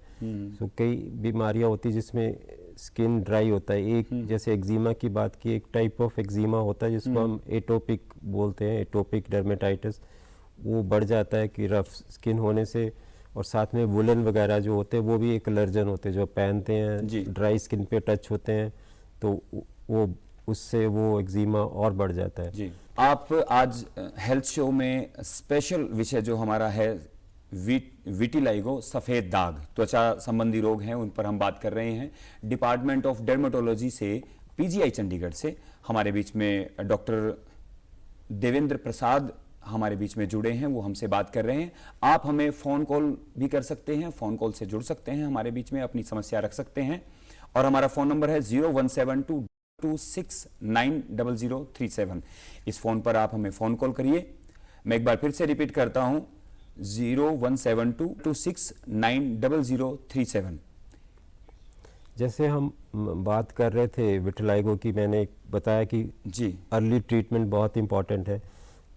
सो कई बीमारियां होती जिसमें स्किन ड्राई होता है। एक जैसे एक्जिमा की बात की, एक टाइप ऑफ एक्जिमा होता है जिसको हम एटोपिक बोलते हैं, एटोपिक डर्मेटाइटिस। वो बढ़ जाता है कि रफ स्किन होने से, और साथ में वुलन वगैरह जो होते हैं वो भी एक एलर्जन होते हैं जो पहनते हैं, ड्राई स्किन पे टच होते हैं तो वो उससे वो एक्जिमा और बढ़ जाता है। जी। आप आज हेल्थ शो में स्पेशल विषय जो हमारा है विटिलाइगो, सफ़ेद दाग, त्वचा संबंधी रोग हैं, उन पर हम बात कर रहे हैं। डिपार्टमेंट ऑफ डर्मेटोलॉजी से, पीजीआई चंडीगढ़ से हमारे बीच में डॉक्टर देवेंद्र प्रसाद हमारे बीच में जुड़े हैं, वो हमसे बात कर रहे हैं। आप हमें फ़ोन कॉल भी कर सकते हैं, फ़ोन कॉल से जुड़ सकते हैं, हमारे बीच में अपनी समस्या रख सकते हैं, और हमारा फ़ोन नंबर है 0172269037। इस फ़ोन पर आप हमें फ़ोन कॉल करिए। मैं एक बार फिर से रिपीट करता हूं, 0172269037। जैसे हम बात कर रहे थे विटिलाइगो की, मैंने बताया कि जी। अर्ली ट्रीटमेंट बहुत इंपॉर्टेंट है,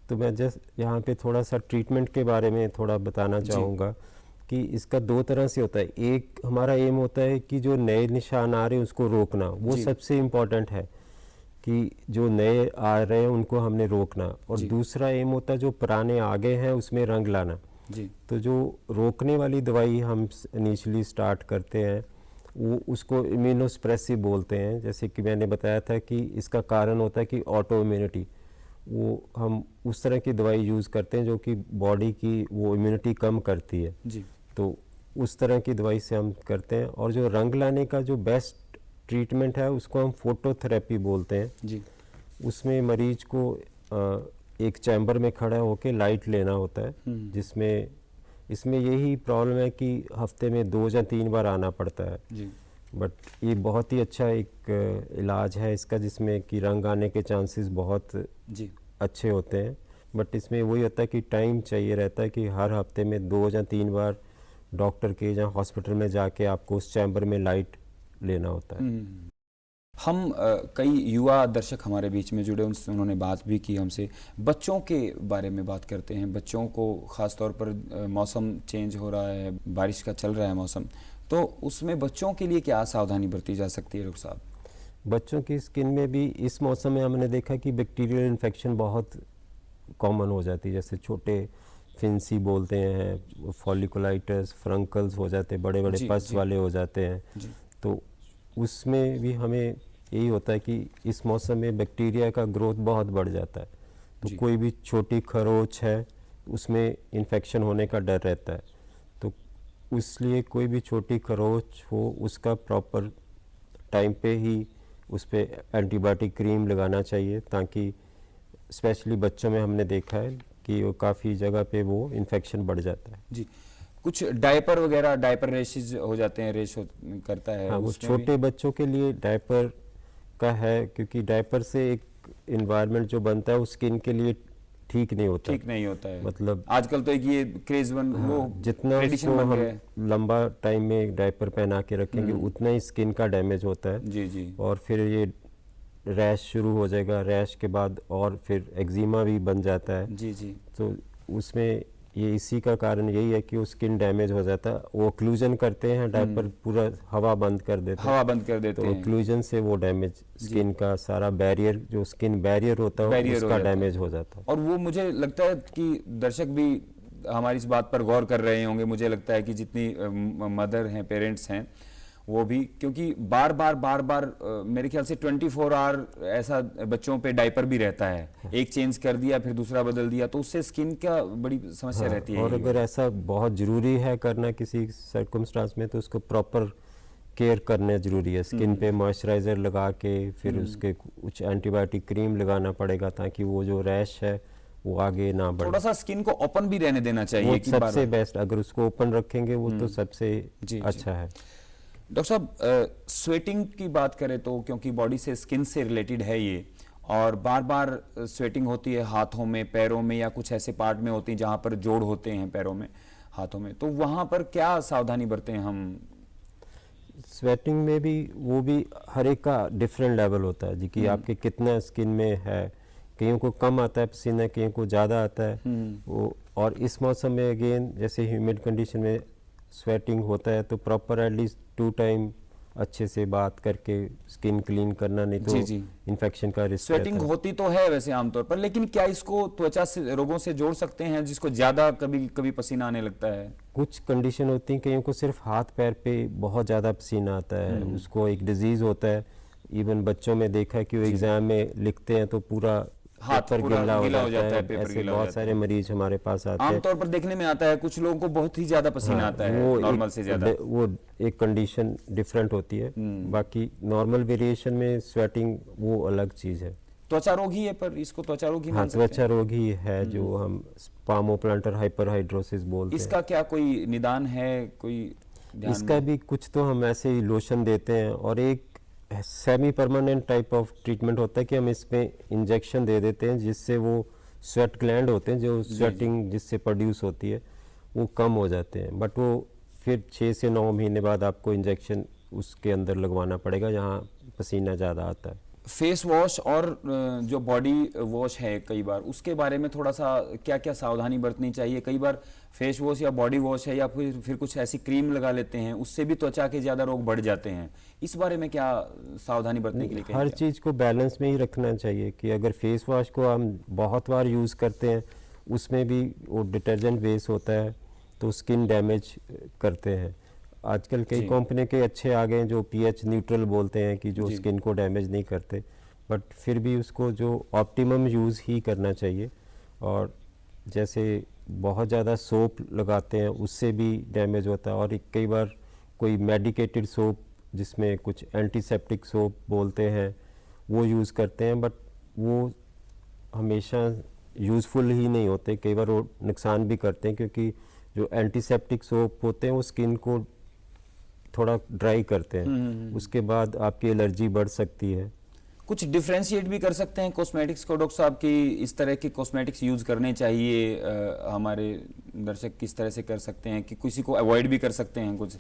तो मैं जस्ट यहाँ पे थोड़ा सा ट्रीटमेंट के बारे में थोड़ा बताना चाहूँगा कि इसका दो तरह से होता है। एक हमारा एम होता है कि जो नए निशान आ रहे हैं उसको रोकना, वो सबसे इम्पॉर्टेंट है कि जो नए आ रहे हैं उनको हमने रोकना, और दूसरा एम होता है जो पुराने आगे हैं उसमें रंग लाना। जी। तो जो रोकने वाली दवाई हम इनिशियली स्टार्ट करते हैं वो उसको इम्यूनोस्प्रेसिव बोलते हैं। जैसे कि मैंने बताया था कि इसका कारण होता है कि ऑटो इम्यूनिटी, वो हम उस तरह की दवाई यूज़ करते हैं जो कि बॉडी की वो इम्यूनिटी कम करती है। जी तो उस तरह की दवाई से हम करते हैं। और जो रंग लाने का जो बेस्ट ट्रीटमेंट है उसको हम फोटोथेरेपी बोलते हैं। जी उसमें मरीज को एक चैम्बर में खड़ा होकर लाइट लेना होता है, जिसमें इसमें यही प्रॉब्लम है कि हफ्ते में 2 या 3 बार आना पड़ता है। जी बट ये बहुत ही अच्छा एक इलाज है इसका, जिसमें कि रंग आने के चांसेस बहुत जी अच्छे होते हैं। बट इसमें वही होता है कि टाइम चाहिए रहता है कि हर हफ्ते में 2 या 3 बार डॉक्टर के या हॉस्पिटल में जाके आपको उस चैम्बर में लाइट लेना होता है। हम कई युवा दर्शक हमारे बीच में जुड़े, उनसे उन्होंने बात भी की हमसे। बच्चों के बारे में बात करते हैं। बच्चों को ख़ास तौर पर मौसम चेंज हो रहा है, बारिश का चल रहा है मौसम, तो उसमें बच्चों के लिए क्या सावधानी बरती जा सकती है डॉक्टर साहब? बच्चों की स्किन में भी इस मौसम में हमने देखा कि बैक्टीरियल इन्फेक्शन बहुत कॉमन हो जाती है। जैसे छोटे फिंसी बोलते हैं, फॉलिकुलाइटिस, फ्रंकल्स हो जाते हैं, बड़े बड़े जी, पस जी। वाले हो जाते हैं। जी तो उसमें भी हमें यही होता है कि इस मौसम में बैक्टीरिया का ग्रोथ बहुत बढ़ जाता है। तो जी। कोई भी छोटी खरोच है उसमें इन्फेक्शन होने का डर रहता है। तो इसलिए कोई भी छोटी खरोच हो उसका प्रॉपर टाइम पे ही उस पर एंटीबायोटिक क्रीम लगाना चाहिए, ताकि स्पेशली बच्चों में हमने देखा है कि वो काफ़ी जगह पे वो इन्फेक्शन बढ़ जाता है। जी। कुछ डायपर वगैरह, डायपर रेशेज हो जाते हैं, करता है हाँ, वो उसमें भी? छोटे बच्चों के लिए डायपर का है, क्योंकि डायपर से एक इन्वायरमेंट जो बनता है वो स्किन के लिए ठीक नहीं होता। ठीक नहीं होता है। मतलब आजकल तो एक ये क्रेज बन, वो जितना ट्रेडिशन उसको बन हम गया है। लंबा टाइम में डायपर पहना के रखेंगे उतना ही स्किन का डैमेज होता है। जी जी और फिर ये रैश शुरू हो जाएगा, रैश के बाद और फिर एक्जिमा भी बन जाता है। जी जी तो उसमें ये इसी का कारण यही है कि वो स्किन डैमेज हो जाता है। वो ओक्लूजन करते हैं, डायपर पूरा हवा बंद कर देते हैं। हवा बंद कर देते तो हैं। ओक्लूजन से वो डैमेज स्किन का सारा बैरियर, जो स्किन बैरियर होता है बैरियर हो उसका जाता है। डैमेज हो जाता है। और वो मुझे लगता है कि दर्शक भी हमारी इस बात पर गौर कर रहे होंगे। मुझे लगता है कि जितनी मदर हैं, पेरेंट्स हैं, वो भी, क्योंकि बार बार मेरे ख्याल से 24 आवर ऐसा बच्चों पे डायपर भी रहता है। एक चेंज कर दिया फिर दूसरा बदल दिया, तो उससे स्किन का बड़ी समस्या रहती है। और अगर ऐसा बहुत ज़रूरी है करना किसी सर्कमस्टांस में, तो उसको प्रॉपर केयर करना ज़रूरी है। स्किन पे मॉइस्चराइज़र लगा के फिर उसके कुछ एंटीबायोटिक क्रीम लगाना पड़ेगा, ताकि वो जो रैश है वो आगे ना बढ़े। थोड़ा सा स्किन को ओपन भी रहने देना चाहिए वो कि सबसे बार-बार। बेस्ट, अगर उसको ओपन रखेंगे वो तो सबसे जी, जी। अच्छा है। डॉक्टर साहब, स्वेटिंग की बात करें तो, क्योंकि बॉडी से, स्किन से रिलेटेड है ये, और बार बार स्वेटिंग होती है हाथों में, पैरों में, या कुछ ऐसे पार्ट में होती है जहां पर जोड़ होते हैं पैरों में, हाथों में, तो वहां पर क्या सावधानी बरतें हम? स्वेटिंग में भी वो भी हर एक का डिफरेंट लेवल होता है जी, कि आपके कितना स्किन में है। कईयों को कम आता है पसीना, कईयों को ज़्यादा आता है वो। और इस मौसम में अगेन जैसे ह्यूमिड कंडीशन में स्वेटिंग होता है, तो प्रॉपर एटलीस्ट 2 टाइम अच्छे से बात करके स्किन क्लीन करना, नहीं तो जी, जी। इन्फेक्शन का रिस्क स्वेटिंग रहता है। होती तो है वैसे आमतौर पर, लेकिन क्या इसको त्वचा से रोगों से जोड़ सकते हैं, जिसको ज्यादा कभी कभी पसीना आने लगता है? कुछ कंडीशन होती हैं, कईयों को सिर्फ हाथ पैर पे बहुत ज़्यादा पसीना आता है, उसको एक डिजीज़ होता है। इवन बच्चों में देखा है कि वो एग्ज़ाम में लिखते हैं तो पूरा हाथ पेपर पूरा गीला हो जाता है। पेपर ऐसे गीला हो बहुत जाता सारे है। मरीज हमारे पास आते हैं। आमतौर पर देखने में आता है कुछ लोगों को बहुत ही ज्यादा पसीना आता है, नॉर्मल से ज्यादा। वो एक कंडीशन डिफरेंट होती है। बाकी नॉर्मल वेरिएशन में स्वेटिंग वो अलग चीज़ है। त्वचा रोग ही है, पर इसको त्वचा रोग ही हाँ, मान सकते हैं। त्वचा रोग ही है जो हम पामोप्लांटर हाइपरहाइड्रोसिस बोलते हैं। इसका क्या कोई निदान है, कोई ध्यान इसका में? भी कुछ तो हम ऐसे ही लोशन देते हैं, और एक semi permanent type of treatment होता है कि हम इसमें इंजेक्शन दे देते हैं, जिससे वो स्वेट ग्लैंड होते हैं जो स्वेटिंग जिससे प्रोड्यूस होती है वो कम हो जाते हैं। बट वो फिर 6 से 9 महीने बाद आपको इंजेक्शन उसके अंदर लगवाना पड़ेगा जहाँ पसीना ज़्यादा आता है। फेस वॉश और जो बॉडी वॉश है, कई बार उसके बारे में थोड़ा सा क्या क्या सावधानी बरतनी चाहिए? कई बार फेस वॉश या बॉडी वॉश है, या फिर कुछ ऐसी क्रीम लगा लेते हैं, उससे भी त्वचा के ज़्यादा रोग बढ़ जाते हैं। इस बारे में क्या सावधानी बरतने के लिए हर चीज़ को बैलेंस में ही रखना चाहिए, कि अगर फेस वॉश को हम बहुत बार यूज़ करते हैं, उसमें भी वो डिटर्जेंट बेस होता है, तो स्किन डैमेज करते हैं। आजकल कई कंपनी के अच्छे आ गए हैं जो पीएच न्यूट्रल बोलते हैं, कि जो स्किन को डैमेज नहीं करते। बट फिर भी उसको जो ऑप्टिमम यूज़ ही करना चाहिए। और जैसे बहुत ज़्यादा सोप लगाते हैं उससे भी डैमेज होता है, और कई बार कोई मेडिकेटेड सोप जिसमें कुछ एंटीसेप्टिक सोप बोलते हैं वो यूज़ करते हैं, बट वो हमेशा यूज़फुल ही नहीं होते, कई बार वो नुकसान भी करते हैं, क्योंकि जो एंटीसेप्टिक सोप होते हैं वो स्किन को थोड़ा ड्राई करते हैं, उसके बाद आपकी एलर्जी बढ़ सकती है। कुछ डिफ्रेंशिएट भी कर सकते हैं कॉस्मेटिक्स को डॉक्टर साहब की इस तरह के कॉस्मेटिक्स यूज़ करने चाहिए, हमारे दर्शक किस तरह से कर सकते हैं कि किसी को अवॉइड भी कर सकते हैं कुछ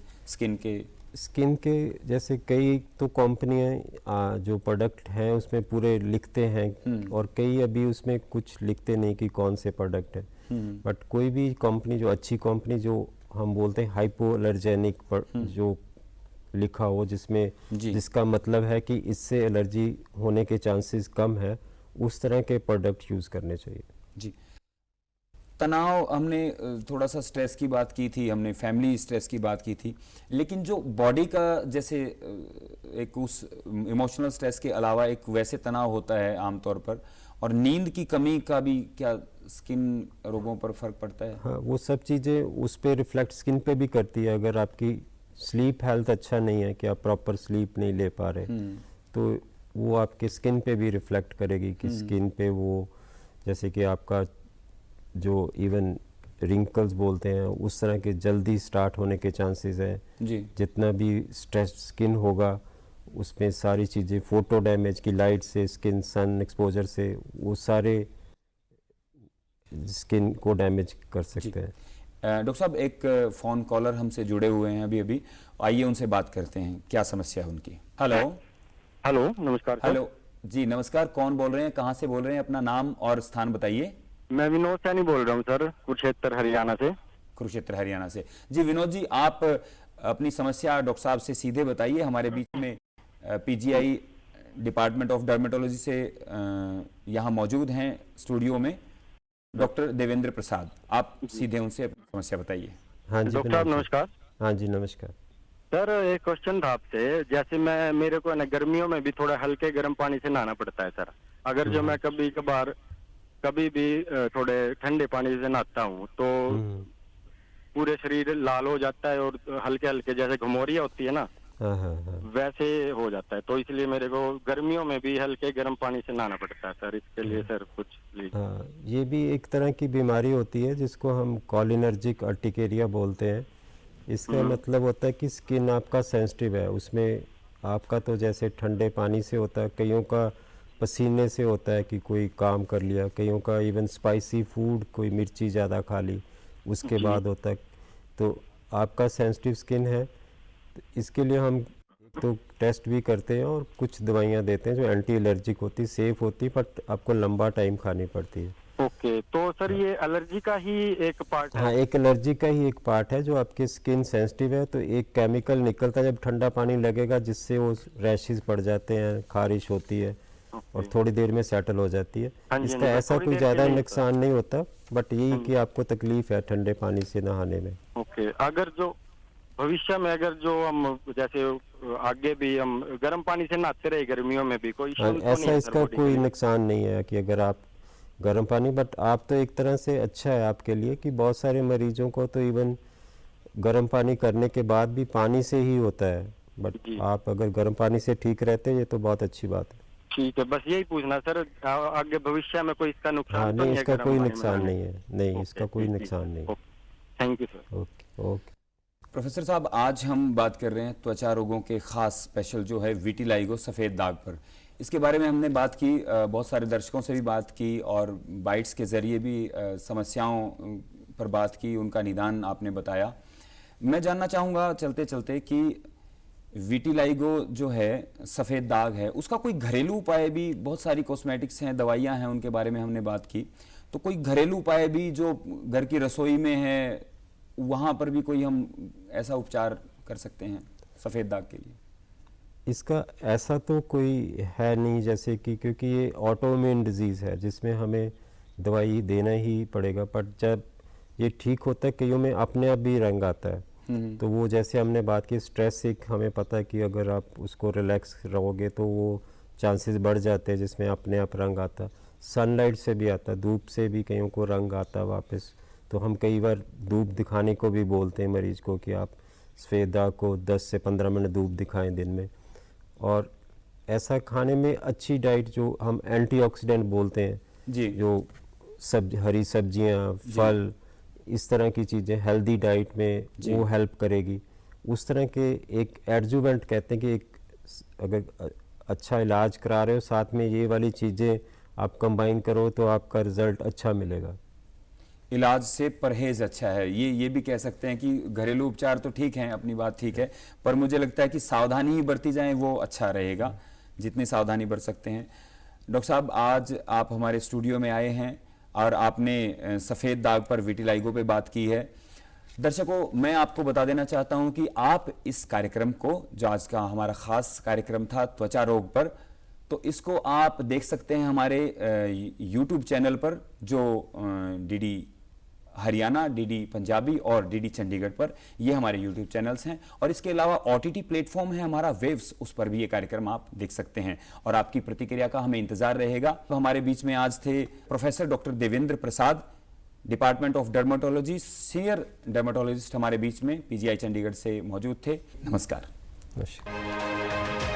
स्किन के जैसे कई तो कंपनियां जो प्रोडक्ट हैं उसमें पूरे लिखते हैं, और कई अभी उसमें कुछ लिखते नहीं कि कौन से प्रोडक्ट है। बट कोई भी कंपनी जो अच्छी कंपनी जो हम बोलते हैं हाइपोअलर्जेनिक जो लिखा हो, जिसमें जिसका मतलब है कि इससे एलर्जी होने के चांसेस कम है, उस तरह के प्रोडक्ट यूज़ करने चाहिए। जी, तनाव, हमने थोड़ा सा स्ट्रेस की बात की थी, हमने फैमिली स्ट्रेस की बात की थी, लेकिन जो बॉडी का जैसे एक उस इमोशनल स्ट्रेस के अलावा एक वैसे तनाव होता है आमतौर पर, और नींद की कमी का भी क्या स्किन रोगों पर फर्क पड़ता है? हाँ, वो सब चीज़ें उस पर रिफ्लेक्ट स्किन पे भी करती है। अगर आपकी स्लीप हेल्थ अच्छा नहीं है कि आप प्रॉपर स्लीप नहीं ले पा रहे, तो वो आपके स्किन पे भी रिफ्लेक्ट करेगी कि स्किन पे वो जैसे कि आपका जो इवन रिंकल्स बोलते हैं उस तरह के जल्दी स्टार्ट होने के चांसेस हैं। जितना भी स्ट्रेस स्किन होगा उसमें सारी चीज़ें फोटो डैमेज की लाइट से, स्किन सन एक्सपोजर से, वो सारे स्किन को डैमेज कर सकते हैं। डॉक्टर साहब, एक फ़ोन कॉलर हमसे जुड़े हुए हैं अभी, आइए उनसे बात करते हैं, क्या समस्या है उनकी। हेलो। हेलो, नमस्कार सर। हेलो जी, नमस्कार, कौन बोल रहे हैं, कहाँ से बोल रहे हैं, अपना नाम और स्थान बताइए। मैं विनोद सैनी बोल रहा हूँ सर, कुरुक्षेत्र हरियाणा से। कुरुक्षेत्र हरियाणा से। जी विनोद जी, आप अपनी समस्या डॉक्टर साहब से सीधे बताइए। हमारे बीच में पीजीआई डिपार्टमेंट ऑफ डर्मेटोलॉजी से यहाँ मौजूद हैं स्टूडियो में डॉक्टर देवेंद्र प्रसाद, आप सीधे उनसे अपनी समस्या बताइए। हाँ जी डॉक्टर साहब नमस्कार। हाँ जी नमस्कार सर, एक क्वेश्चन था आपसे। जैसे मेरे को ना गर्मियों में भी थोड़ा हल्के गर्म पानी से नहाना पड़ता है सर। अगर जो मैं कभी भी थोड़े ठंडे पानी से नहाता हूँ तो पूरे शरीर लाल हो जाता है और हल्के हल्के जैसे घमौरियाँ होती है ना, वैसे हो जाता है। तो इसलिए मेरे को गर्मियों में भी हल्के गर्म पानी से नहाना पड़ता है सर। इसके लिए सर कुछ हाँ, ये भी एक तरह की बीमारी होती है जिसको हम कॉलिनर्जिक अर्टिकेरिया बोलते हैं। इसका मतलब होता है कि स्किन आपका सेंसिटिव है, उसमें आपका तो जैसे ठंडे पानी से होता है, कईयों का पसीने से होता है कि कोई काम कर लिया, कईयों का इवन स्पाइसी फूड, कोई मिर्ची ज़्यादा खा ली उसके बाद होता है। तो आपका सेंसिटिव स्किन है, तो इसके लिए हम तो टेस्ट भी करते हैं और कुछ दवाइयाँ देते हैं जो एंटी एलर्जिक होती, सेफ होती, बट आपको लंबा टाइम खानी पड़ती है। ओके, तो सर ये एलर्जी का ही एक पार्ट है? हाँ, एक एलर्जी का ही एक पार्ट है। जो आपकी स्किन सेंसिटिव है तो एक केमिकल निकलता है जब ठंडा पानी लगेगा, जिससे वो रैशेस पड़ जाते हैं, खारिश होती है और थोड़ी देर में सेटल हो जाती है। इसका ऐसा कोई ज़्यादा नुकसान नहीं होता, बट यही कि आपको तकलीफ है ठंडे पानी से नहाने में। ओके, अगर जो भविष्य में अगर जो हम जैसे आगे भी हम गर्म पानी से नहाते रहे गर्मियों में भी कोई ऐसा इसका कोई नुकसान नहीं है कि अगर आप गर्म पानी, बट आप तो एक तरह से अच्छा है आपके लिए कि बहुत सारे मरीजों को तो इवन गर्म पानी करने के बाद भी पानी से ही होता है, बट आप अगर गर्म पानी से ठीक रहते हैं ये तो बहुत अच्छी बात है। ठीक है, बस यही पूछना सर, आगे भविष्य में कोई इसका नुकसान? हाँ, नहीं, इसका कोई नुकसान नहीं है। नहीं, इसका कोई नुकसान नहीं। Thank you sir. Okay. Professor साहब, आज हम बात कर रहे हैं त्वचा रोगों के खास स्पेशल जो है विटिलाइगो सफ़ेद दाग पर। इसके बारे में हमने बात की, बहुत सारे दर्शकों से भी बात की और बाइट्स के ज़रिए भी समस्याओं पर बात की, उनका निदान आपने बताया। मैं जानना चाहूँगा चलते चलते कि विटिलाइगो जो है सफ़ेद दाग है, उसका कोई घरेलू उपाय भी, बहुत सारी कॉस्मेटिक्स हैं, दवाइयाँ हैं, उनके बारे में हमने बात की, तो कोई घरेलू उपाय भी जो घर की रसोई में है वहाँ पर भी कोई हम ऐसा उपचार कर सकते हैं सफ़ेद दाग के लिए? इसका ऐसा तो कोई है नहीं, जैसे कि क्योंकि ये ऑटोइम्यून डिजीज़ है जिसमें हमें दवाई देना ही पड़ेगा, बट जब ये ठीक होता है कईयों में अपने आप भी रंग आता है। तो वो जैसे हमने बात की स्ट्रेस से, हमें पता है कि अगर आप उसको रिलैक्स रहोगे तो वो चांसेस बढ़ जाते हैं, जिसमें अपने आप रंग आता। सनलाइट से भी आता, धूप से भी कईयों को रंग आता वापस। तो हम कई बार धूप दिखाने को भी बोलते हैं मरीज को कि आप सफ़ेद दाग को 10 से 15 मिनट धूप दिखाएं दिन में। और ऐसा खाने में अच्छी डाइट जो हम एंटीऑक्सीडेंट बोलते हैं जी, जो हरी सब्जियां, फल, इस तरह की चीज़ें हेल्दी डाइट में वो हेल्प करेगी। उस तरह के एक एडजुवेंट कहते हैं कि एक अगर अच्छा इलाज करा रहे हो साथ में ये वाली चीज़ें आप कंबाइन करो तो आपका रिजल्ट अच्छा मिलेगा। इलाज से परहेज अच्छा है, ये भी कह सकते हैं कि घरेलू उपचार तो ठीक है, अपनी बात ठीक है, पर मुझे लगता है कि सावधानी ही बरती जाए वो अच्छा रहेगा, जितनी सावधानी बरत सकते हैं। डॉक्टर साहब, आज आप हमारे स्टूडियो में आए हैं और आपने सफ़ेद दाग पर विटिलाइगो पे बात की है। दर्शकों, मैं आपको बता देना चाहता हूं कि आप इस कार्यक्रम को, जो आज का हमारा खास कार्यक्रम था त्वचा रोग पर, तो इसको आप देख सकते हैं हमारे YouTube चैनल पर, जो डीडी हरियाणा, डीडी पंजाबी और डीडी चंडीगढ़ पर, ये हमारे YouTube चैनल्स हैं। और इसके अलावा OTT प्लेटफॉर्म है हमारा वेव्स, उस पर भी ये कार्यक्रम आप देख सकते हैं और आपकी प्रतिक्रिया का हमें इंतजार रहेगा। तो हमारे बीच में आज थे professor doctor Devendra Prasad, department of dermatology, senior dermatologist हमारे बीच में PGI चंडीगढ़ से मौजूद थे। नमस्कार। नमस्कार।